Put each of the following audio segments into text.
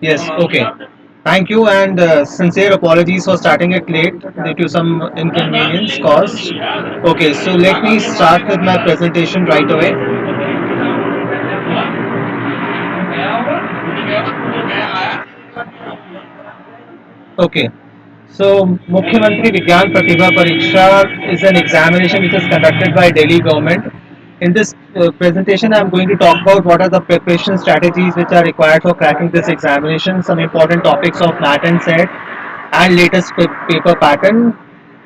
Yes, okay. Thank you and sincere apologies for starting it late due to some inconvenience caused. Okay, so let me start with my presentation right away. Okay, so Mukhyamantri Vigyan Pratibha Pariksha is an examination which is conducted by Delhi government. In this presentation, I'm going to talk about what are the preparation strategies which are required for cracking this examination, some important topics of MAT and SET, and latest paper pattern.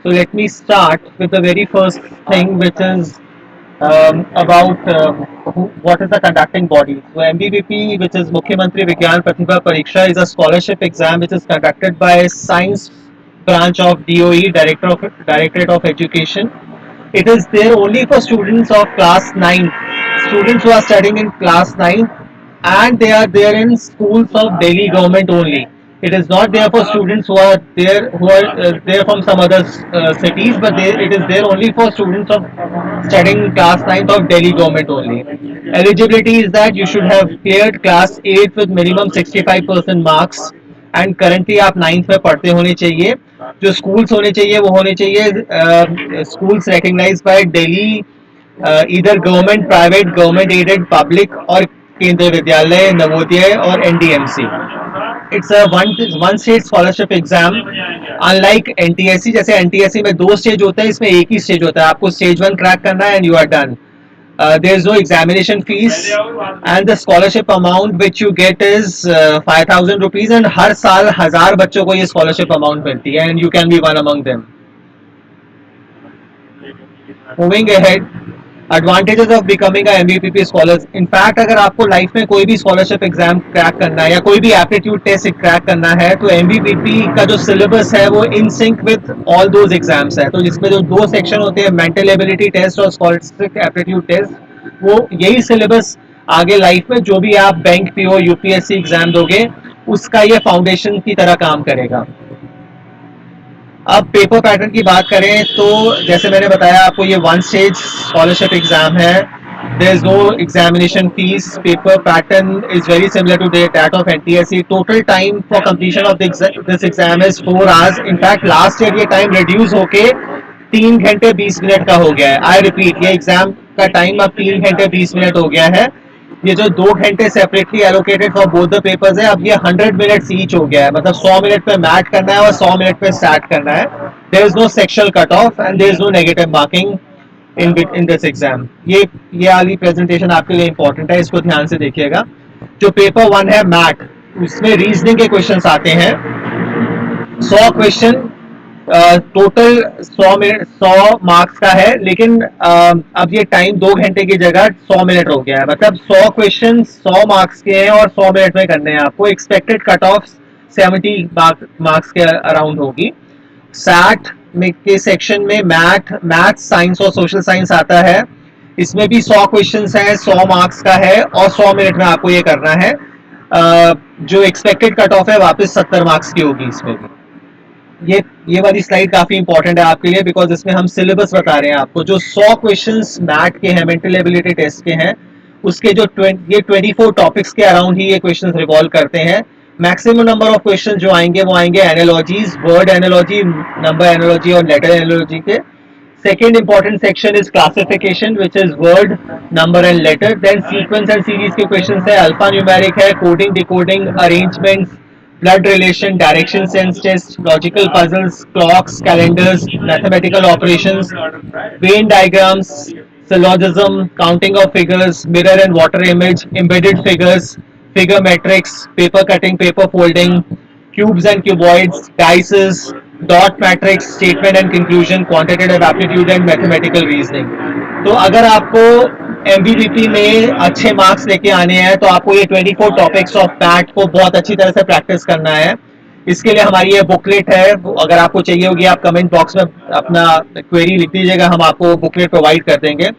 So let me start with the very first thing, which is about what is the conducting body. So MBBP, which is Mukhyamantri Vigyan Pratibha Pariksha, is a scholarship exam which is conducted by Science branch of DOE, Directorate of Education. It is there only for students of class 9, students who are studying in class 9, and they are there in schools of Delhi government only. It is not there for students who are there from some other cities, but it is there only for students of studying in class 9 of Delhi government only. Eligibility is that you should have cleared class 8 with minimum 65% marks, and currently आप ninth में पढ़ते होने चाहिए. जो schools होने चाहिए वो होने चाहिए स्कूल्स रिकग्नाइज बाय दिल्ली, इधर government private, government aided, public और केंद्रीय विद्यालय, नवोदय और NDMC. It's a one stage scholarship exam. Unlike NTSC, जैसे एनटीएससी में दो स्टेज होता है, इसमें एक ही स्टेज होता है. आपको स्टेज वन क्रैक करना है and you are done. There is no examination fees, and the scholarship amount which you get is 5,000 rupees, and हर साल 1,000 बच्चों को ये scholarship amount मिलती है, and you can be one among them. Moving ahead, advantages of becoming a MBPP scholar. In fact, अगर आपको life में कोई भी स्कॉलरशिप एग्जाम क्रैक करना है या कोई भी एप्टीट्यूड टेस्ट क्रैक करना है, तो MBPP का जो सिलेबस है वो in sync with all those exams है. तो जिसमें जो दो सेक्शन होते हैं, मेंटल एबिलिटी टेस्ट और स्कॉलरशिप एप्टीट्यूड टेस्ट, वो यही सिलेबस आगे लाइफ में जो भी आप बैंक पीओ यूपीएससी एग्जाम दोगे उसका ये फाउंडेशन की तरह काम करेगा. अब पेपर पैटर्न की बात करें तो जैसे मैंने बताया आपको, ये वन स्टेज स्कॉलरशिप एग्जाम है. There is no examination fee. Paper pattern is very similar to that of NTSC. Total time for completion of this exam is 4 hours. In fact last year ये टाइम रिड्यूस होके 3 घंटे 20 minute का हो गया है. I repeat, ये exam का time अब 3 घंटे 20 मिनट हो गया है. ये जो 2 घंटे separately allocated for both the papers है, अब ये 100 मिनट्स ईच हो गया है. मतलब 100 मिनट पे मैट करना है और 100 मिनट पे स्टार्ट करना है. There is no sectional cut off and there is no negative marking in this exam. ये वाली प्रेजेंटेशन आपके लिए इंपॉर्टेंट है, इसको ध्यान से देखिएगा. जो पेपर वन है मैट, उसमें रीजनिंग के क्वेश्चन आते हैं. 100 क्वेश्चन, टोटल 100 मार्क्स का है, लेकिन अब ये टाइम 2 घंटे की जगह 100 मिनट हो गया है. मतलब 100 क्वेश्चन 100 मार्क्स के हैं और 100 मिनट में करने हैं आपको. एक्सपेक्टेड कट ऑफ 70 मार्क्स के अराउंड होगी. सैट में के सेक्शन में मैथ, साइंस और सोशल साइंस आता है. इसमें भी 100 क्वेश्चन है, 100 मार्क्स का है और 100 मिनट में आपको ये करना है. जो एक्सपेक्टेड कट ऑफ है वापस 70 मार्क्स की होगी इसमें भी. ये वाली स्लाइड काफी इंपॉर्टेंट है आपके लिए, बिकॉज इसमें हम सिलेबस बता रहे हैं आपको. जो 100 क्वेश्चंस मैट के हैं, मेंटल एबिलिटी टेस्ट के हैं, उसके जो 24 टॉपिक्स के अराउंड ही ये क्वेश्चंस रिवॉल्व करते हैं. मैक्सिमम नंबर ऑफ क्वेश्चन जो आएंगे वो आएंगे analogies, word analogy, number analogy और लेटर एनालॉजी के. Second important section is classification, which is word, number and letter. Then sequence and series के क्वेश्चन है, अल्फा न्यूमेरिक है, coding, decoding, arrangements, blood relation, direction sense test, logical puzzles, clocks, calendars, mathematical operations, Venn diagrams, syllogism, counting of figures, mirror and water image, embedded figures, figure metrics, paper cutting, paper folding, cubes and cuboids, dices, dot matrix, statement and conclusion, quantitative aptitude and mathematical reasoning. तो अगर आपको MBBP में अच्छे marks लेके आने हैं तो आपको ये 24 टॉपिक्स ऑफ मैथ को बहुत अच्छी तरह से प्रैक्टिस करना है. इसके लिए हमारी ये बुकलेट है, अगर आपको चाहिए होगी आप कमेंट बॉक्स में अपना क्वेरी लिख दीजिएगा, हम आपको बुकलेट प्रोवाइड कर देंगे.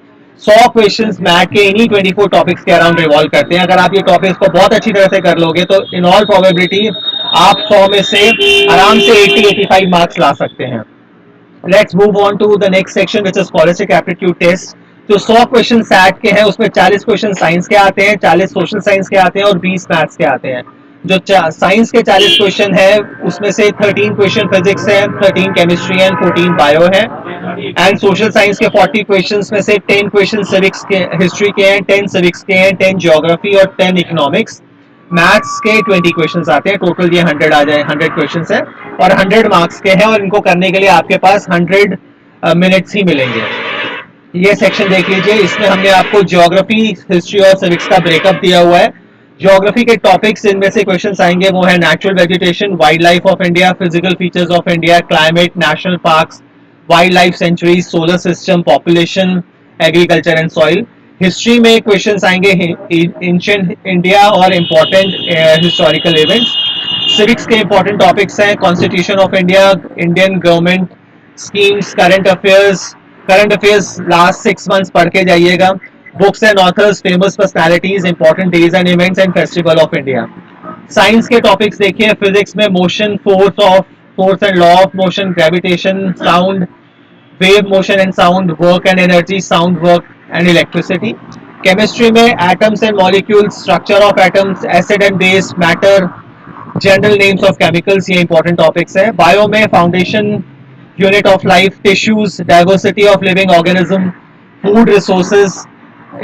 100 क्वेश्चंस मैथ के इन्हीं 24 टॉपिक्स के अराउंड रिवॉल्व करते हैं. अगर आप ये टॉपिक्स को बहुत अच्छी तरह से कर लोगे तो इन ऑल प्रोबेबिलिटी आप 100 में से आराम से 80-85 मार्क्स ला सकते हैं. Let's move on to the next section, which is scholarship aptitude test. जो 100 क्वेश्चन सैट के हैं उसमें 40 क्वेश्चन साइंस के आते हैं, 40 सोशल साइंस के आते हैं और 20 मैथ्स के आते हैं. जो साइंस के 40 क्वेश्चन है उसमें से 13 क्वेश्चन फिजिक्स है, 13 केमिस्ट्री है, 14 बायो है। एंड सोशल साइंस के 40 क्वेश्चंस में से 10 क्वेश्चन सिविक्स के, हिस्ट्री के हैं, 10 सिविक्स के हैं, 10 ज्योग्राफी और 10 इकोनॉमिक्स। मैथ्स के 20 क्वेश्चंस आते हैं, टोटल ये 100 आ जाए, 100 क्वेश्चंस है और 100 मार्क्स के हैं, और इनको करने के लिए आपके पास 100 मिनट्स ही मिलेंगे। ये सेक्शन देख लीजिए, इसमें हमने आपको ज्योग्राफी, हिस्ट्री और सिविक्स का ब्रेकअप दिया हुआ है। ज्योग्राफी के टॉपिक्स इनमें से क्वेश्चन आएंगे वो है natural vegetation, wild life of India, physical features of India, climate, national parks, wild life sanctuary, solar system, population, agriculture and soil. History में क्वेश्चन आएंगे एंशिएंट इंडिया और इम्पोर्टेंट हिस्टोरिकल इवेंट्स। सिविक्स के important topics हैं constitution of India, Indian government schemes, current affairs last 6 months पढ़ के जाइएगा। Books and authors, famous personalities, important days and events and festival of India. Science के topics देखिए, physics में motion, force and law of motion, gravitation, sound, wave motion and sound, work and energy, sound work and electricity. Chemistry में atoms and molecules, structure of atoms, acid and base, matter, general names of chemicals, ये important topics है। Bio में foundation, unit of life, tissues, diversity of living organism, food resources,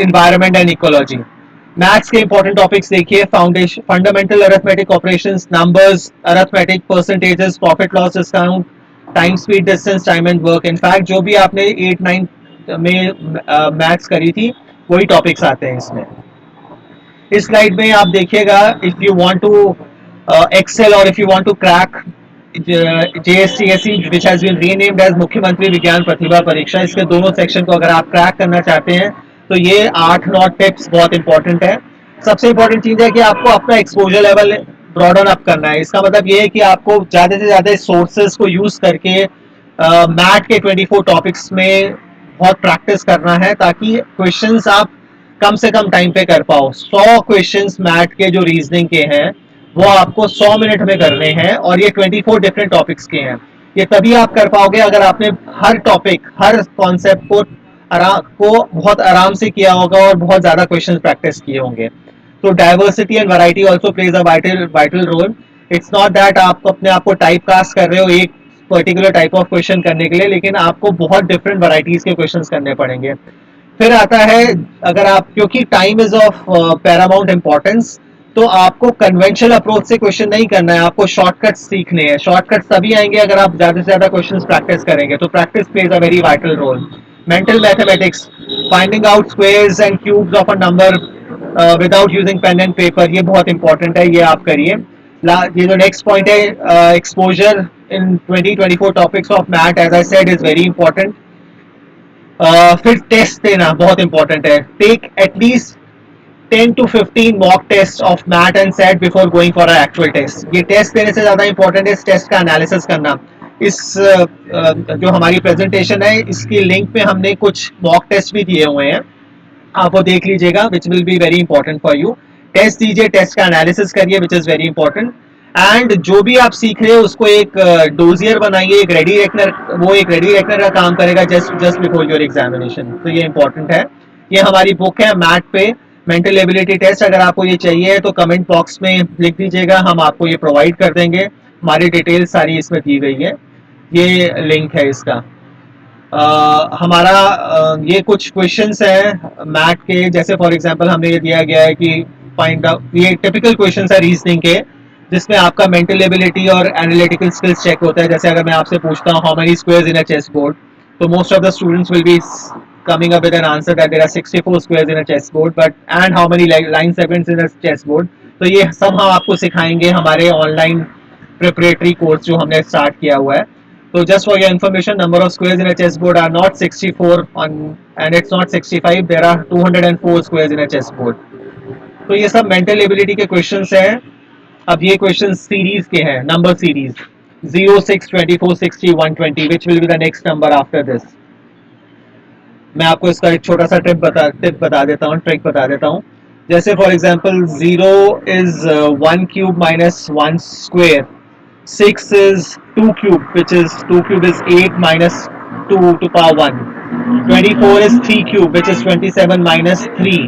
environment and ecology. Maths के important topics देखिए, foundation, fundamental arithmetic operations, numbers, arithmetic, percentages, profit loss discount, time, speed, distance, time and work. In fact जो भी आपने 8 9 में maths करी थी वही topics आते हैं इसमें। इस स्लाइड में आप देखिएगा, if you want to excel और if you want to crack JSTSE which has been renamed as मुख्यमंत्री विज्ञान प्रतिभा परीक्षा, इसके दोनों सेक्शन को अगर आप क्रैक करना चाहते हैं तो ये 8-9 टिप्स बहुत इंपॉर्टेंट है। सबसे इंपॉर्टेंट चीज है कि आपको अपना एक्सपोजर लेवल ब्रॉडन अप करना है। इसका मतलब ये है कि आपको ज्यादा से ज्यादा सोर्सेज को यूज करके मैथ के 24 टॉपिक्स में बहुत प्रैक्टिस करना है, ताकि क्वेश्चंस आप कम से कम टाइम पे कर पाओ। 100 क्वेश्चंस मैथ के जो रीजनिंग के हैं वो आपको 100 मिनट में करने हैं, और ये 24 डिफरेंट टॉपिक्स के हैं। ये तभी आप कर पाओगे अगर आपने हर टॉपिक, हर कॉन्सेप्ट को बहुत आराम से किया होगा और बहुत ज्यादा क्वेश्चन प्रैक्टिस किए होंगे। तो diversity and variety also plays a vital role. It's not that आप अपने आप को टाइप कास्ट कर रहे हो एक पर्टिकुलर टाइप ऑफ क्वेश्चन करने के लिए, लेकिन आपको बहुत डिफरेंट वैरायटीज के क्वेश्चन करने पड़ेंगे। फिर आता है, अगर आप, क्योंकि time is of Paramount importance, तो आपको कन्वेंशनल अप्रोच से क्वेश्चन नहीं करना है, आपको शॉर्टकट्स सीखने हैं। शॉर्टकट्स तभी आएंगे अगर आप ज्यादा से ज्यादा क्वेश्चंस प्रैक्टिस करेंगे, तो practice plays a very vital role. Mental mathematics, finding out squares and cubes of a number without using pen and paper, ये बहुत इंपॉर्टेंट है, ये आप करिए। ये जो नेक्स्ट पॉइंट है, exposure in 20-24 topics of math, as I said, is very important. फिर टेस्ट देना बहुत इंपॉर्टेंट है। Take at least 10 to 15 mock test of math and SAT before going for a actual test. ये टेस्ट देने से ज्यादा important है इस टेस्ट का एनालिसिस करना। इस जो हमारी प्रेजेंटेशन है इसकी लिंक पे हमने कुछ मॉक टेस्ट भी दिए हुए हैं, आप वो देख लीजिएगा, which will be very important for you. Test दीजिए, टेस्ट का एनालिसिस करिए, which is very important. And जो भी आप सीख रहे हो उसको एक डोजियर बनाइए, एक रेडी रेकनर, वो एक रेडी रेकनर का काम करेगा जस्ट बिफोर योर एग्जामिनेशन। तो ये इंपॉर्टेंट है। ये हमारी बुक है मैथ पे, मेंटल एबिलिटी टेस्ट। अगर आपको ये चाहिए तो कमेंट बॉक्स में लिख दीजिएगा, हम आपको ये प्रोवाइड कर देंगे। हमारी डिटेल सारी इसमें दी गई है, ये लिंक है इसका। हमारा ये कुछ क्वेश्चंस हैं मैथ के, जैसे फॉर एग्जांपल हमने ये दिया गया है कि फाइंड आउट, ये टिपिकल क्वेश्चंस है रीजनिंग के, जिसमें आपका मेंटल एबिलिटी और एनालिटिकल स्किल्स चेक होता है। जैसे अगर मैं आपसे पूछता हूँ how many squares in a chess board, तो most of the students will be coming up with an answer that there are 64 squares in a chessboard, but and how many line segments in a chessboard। तो ये सब हम आपको सिखाएंगे हमारे online preparatory course जो हमने स्टार्ट किया हुआ है। So just for your information, number of squares in a chessboard are not 64 and it's not 65. There are 204 squares in a chessboard. तो ये सब मेंटल एबिलिटी के क्वेश्चंस हैं। अब ये क्वेश्चन सीरीज के हैं, number series 0, 6, 24, 60, 120, which will be the next number after this। मैं आपको इसका एक छोटा सा ट्रिक बता देता हूँ। जैसे for example 0 is 1 cube minus 1 square, 6 is 2 cube, which is 2 cube is 8 minus 2 to power 1, 24 is 3 cube, which is 27 minus 3,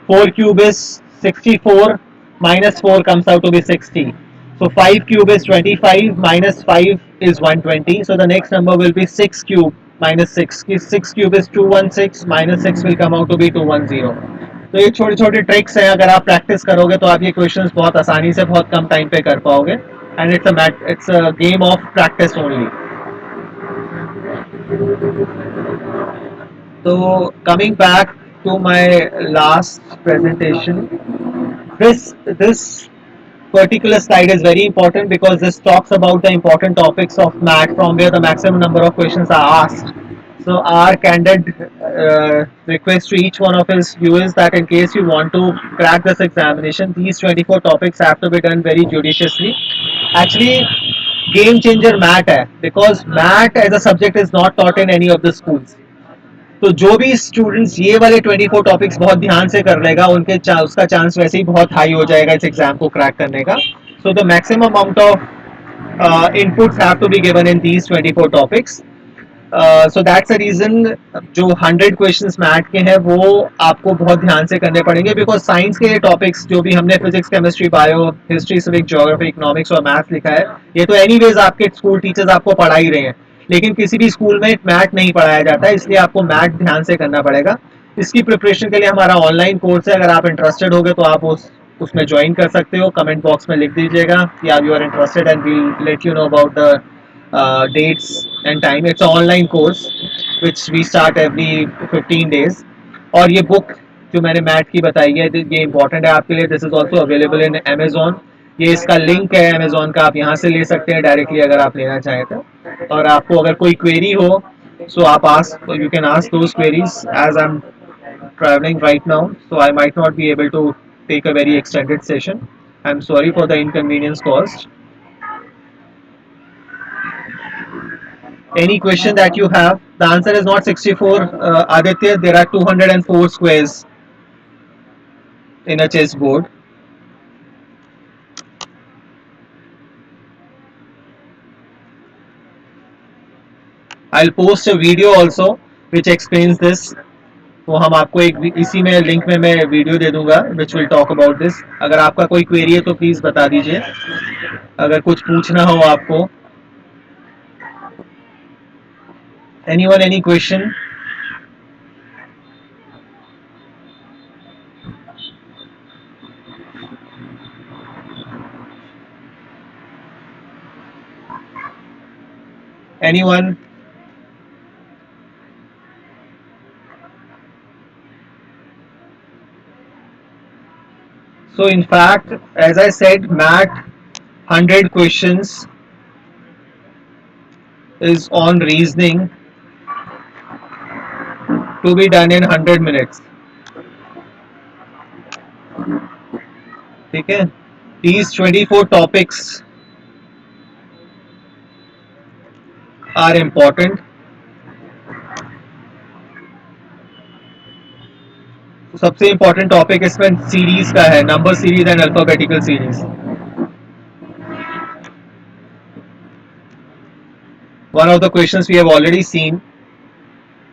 4 cube is 64 -4 comes out to be 60. So 5 cube is 25, minus 5 is 120. So the next number will be 6 cube minus 6. 6 cube is 216, minus 6 will come out to be 210. तो ये छोटे छोटे tricks हैं, अगर आप practice करोगे तो आप ये क्वेश्चंस बहुत आसानी से बहुत कम टाइम पे कर पाओगे. And it's a game of practice only. तो coming back to my last presentation, this particular slide is very important because this talks about the important topics of math from where the maximum number of questions are asked. So our candid request to each one of his viewers that in case you want to crack this examination, these 24 topics have to be done very judiciously. Actually, game changer math hai, because math as a subject is not taught in any of the schools. तो जो भी students ये वाले 24 topics बहुत ध्यान से कर लेगा उनके उसका चांस वैसे ही बहुत हाई हो जाएगा इस एग्जाम को क्रैक करने का. So the maximum amount of inputs have to be given in these 24 topics. So that's the reason जो 100 क्वेश्चंस मैथ के हैं वो आपको बहुत ध्यान से करने पड़ेंगे, बिकॉज साइंस के टॉपिक्स जो भी हमने physics, chemistry, bio, history, civic, geography, economics और मैथ लिखा है, ये तो एनीवेज आपके स्कूल टीचर्स आपको पढ़ा ही रहे हैं, लेकिन किसी भी स्कूल में मैथ नहीं पढ़ाया जाता है, इसलिए आपको मैथ ध्यान से करना पड़ेगा. इसकी प्रिपरेशन के लिए हमारा ऑनलाइन कोर्स है, अगर आप इंटरेस्टेड होगे तो आप उसमें ज्वाइन कर सकते हो. कमेंट बॉक्स में लिख दीजिएगा कि आप you are interested and we let you know about the dates and time. It's an online course which we start every 15 days. और ये बुक जो मैंने मैथ की बताई है ये इंपॉर्टेंट है आपके लिए. This is also available in Amazon. ये इसका लिंक है अमेजोन का, आप यहाँ से ले सकते हैं डायरेक्टली अगर आप लेना चाहें तो. और आपको अगर कोई क्वेरी हो सो आप you can ask those queries. As I am traveling right now, so I might not be able to take a very extended session. I'm sorry for the inconvenience caused. Any question that you have? The answer is not 64, Aditya. There are 204 squares in a chessboard. I'll post a video also which explains this. तो हम आपको एक इसी में link में मैं video दे दूंगा which will talk about this. अगर आपका कोई क्वेरी है तो प्लीज बता दीजिए, अगर कुछ पूछना हो आपको. Anyone, any question? Anyone? So in fact, as I said, math 100 questions is on reasoning to be done in 100 minutes. ठीक है. These 24 topics are important. सबसे इंपॉर्टेंट टॉपिक इसमें सीरीज का है, number series and alphabetical series. One of the questions we have already seen.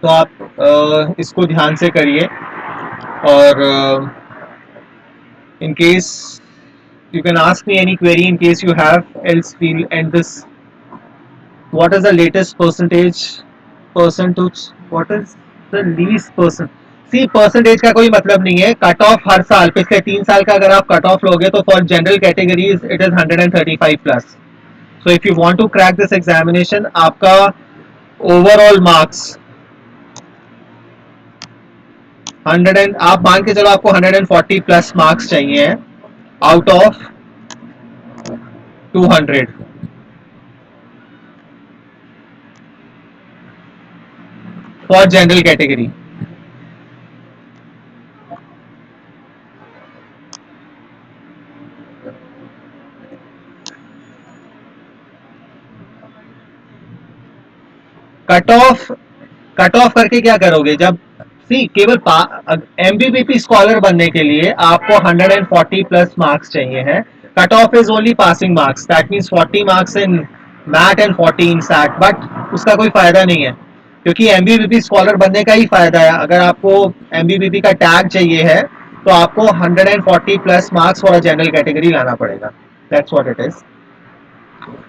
तो आप इसको ध्यान से करिए. और in case you can ask me any query in case you have, else we'll end this. What is the latest percentage? What is the least percent? See percentage का कोई मतलब नहीं है. कट ऑफ हर साल पिछले 3 साल का अगर आप कट ऑफ लोगे तो for general categories it is 135 plus. So if you want to crack this examination, आपका ओवरऑल मार्क्स 100 आप मान के चलो आपको 140 प्लस मार्क्स चाहिए out of 200. For general category. Cut off करके क्या करोगे जब सी केवल एमबीबीपी स्कॉलर बनने के लिए आपको 140 प्लस मार्क्स चाहिए है. Cut off is only passing marks. That means 40 marks in math and 40 in SAT. But उसका कोई फायदा नहीं है क्योंकि एमबीबीपी स्कॉलर बनने का ही फायदा है. अगर आपको एमबीबीपी का टैग चाहिए है तो आपको 140 plus marks for a general category लाना पड़ेगा. That's what it is.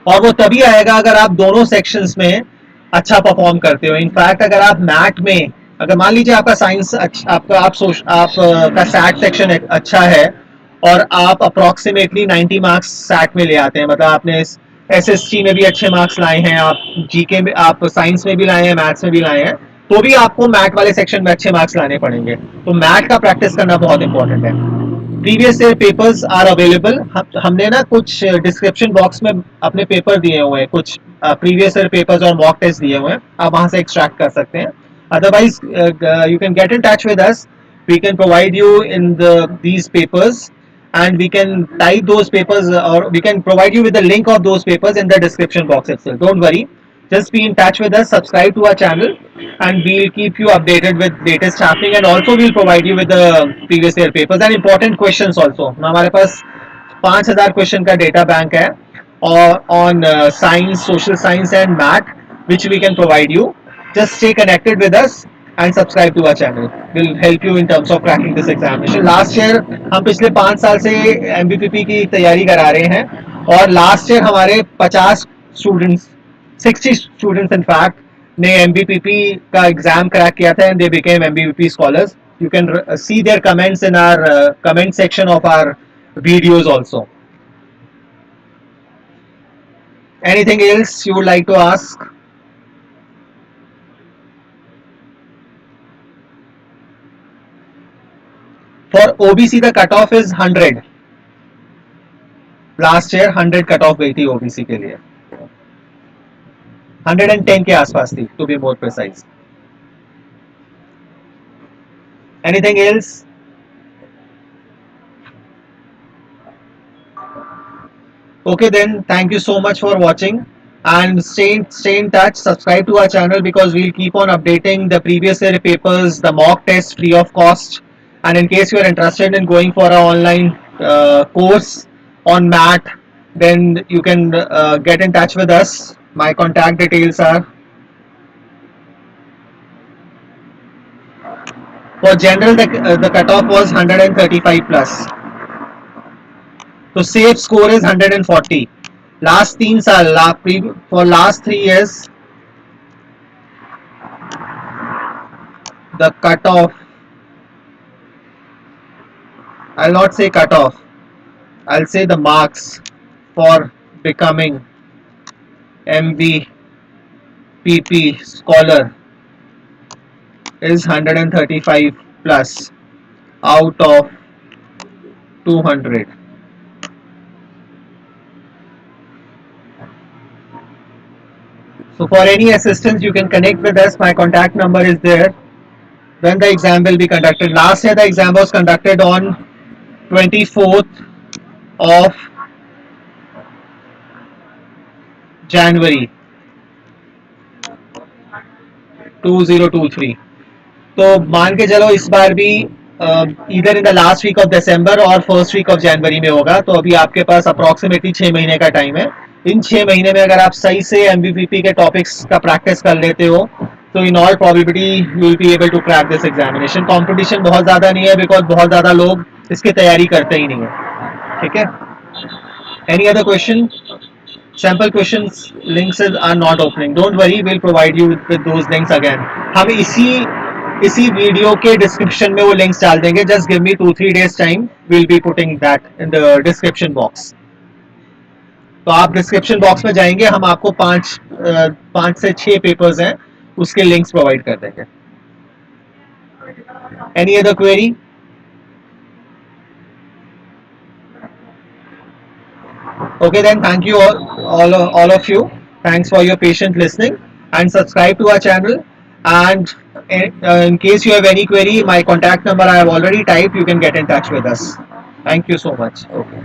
और वो तभी आएगा अगर आप दोनों सेक्शंस में अच्छा परफॉर्म करते हो. इनफैक्ट अगर आप मैथ में, अगर मान लीजिए आपका साइंस आपका आपका सैट सेक्शन अच्छा है और आप अप्रोक्सीमेटली 90 मार्क्स सैट में ले आते हैं, मतलब आपने एसएसटी में भी अच्छे मार्क्स लाए हैं, आप जीके में, आप साइंस में भी लाए हैं, मैथ्स में भी लाए हैं, तो भी आपको मैथ वाले सेक्शन में अच्छे मार्क्स लाने पड़ेंगे. तो मैथ का प्रैक्टिस करना बहुत इंपॉर्टेंट है. Previous year papers are available. हमने ना कुछ डिस्क्रिप्शन बॉक्स में अपने पेपर दिए हुए हैं, कुछ प्रीवियस ईयर पेपर्स और मॉक टेस्ट दिए हुए हैं, आप वहां से एक्सट्रैक्ट कर सकते हैं. Otherwise you can get in touch with us. We can provide you in these papers, and we can type those papers, or we can provide you with the link of those papers in the description box itself. Don't worry, just be in touch with us, subscribe to our channel, and we'll keep you updated with latest happening, and also we'll provide you with the previous year papers and important questions also. हमारे पास 5,000 question का data bank है और on science, social science and math, which we can provide you. Just stay connected with us and subscribe to our channel. Will help you in terms of cracking this examination. Last year हम पिछले 5 साल से MBPP की तैयारी करा रहे हैं और लास्ट ईयर हमारे 50 स्टूडेंट्स, 60 स्टूडेंट्स इन फैक्ट ने MBPP का एग्जाम क्रैक किया था, and they became MBPP scholars. You can see their comments in our comment section of our videos also. Anything else you would like to ask? For OBC the cutoff is 100. Last year 100 cut off गई थी OBC के लिए. 110 के आसपास थी, to be more precise. Anything else? Okay then, thank you so much for watching, and stay in touch. Subscribe to our channel because we'll keep on updating the previous year papers, the mock tests free of cost. And in case you are interested in going for an online course on math, then you can get in touch with us. My contact details are, for general the cutoff was 135 plus. तो safe score is 140. Last 3 साल, for last 3 years the cutoff, I'll not say cutoff, I'll say the marks for becoming MBPP scholar is 135 plus out of 200. So for any assistance you can connect with us. My contact number is there. When the exam will be conducted, last year the exam was conducted on 24th of January 2023. तो मान के चलो इस बार भी इधर in the last week of December और first week of January में होगा. तो अभी आपके पास अप्रोक्सीमेटली 6 महीने का टाइम है. इन 6 महीने में अगर आप सही से MBPP के टॉपिक्स का प्रैक्टिस कर लेते हो तो in all probability you will be able to crack this examination. Competition बहुत ज़्यादा नहीं है बिकॉज बहुत ज़्यादा लोग इसकी तैयारी करते ही नहीं है. ठीक है? Any other question? Sample questions links are not opening. Don't worry, we'll provide you with those links again. हम इसी वीडियो के डिस्क्रिप्शन में वो लिंक्स डाल देंगे. Just give me 2-3 days time. We'll be putting that in the description box. तो आप description box में जाएंगे, हम आपको 5 से 6 पेपर्स हैं उसके लिंक्स प्रोवाइड कर देंगे. Any other query? Okay then, thank you all of you. Thanks for your patient listening, and subscribe to our channel. And in case you have any query, my contact number I have already typed. You can get in touch with us. Thank you so much. Okay.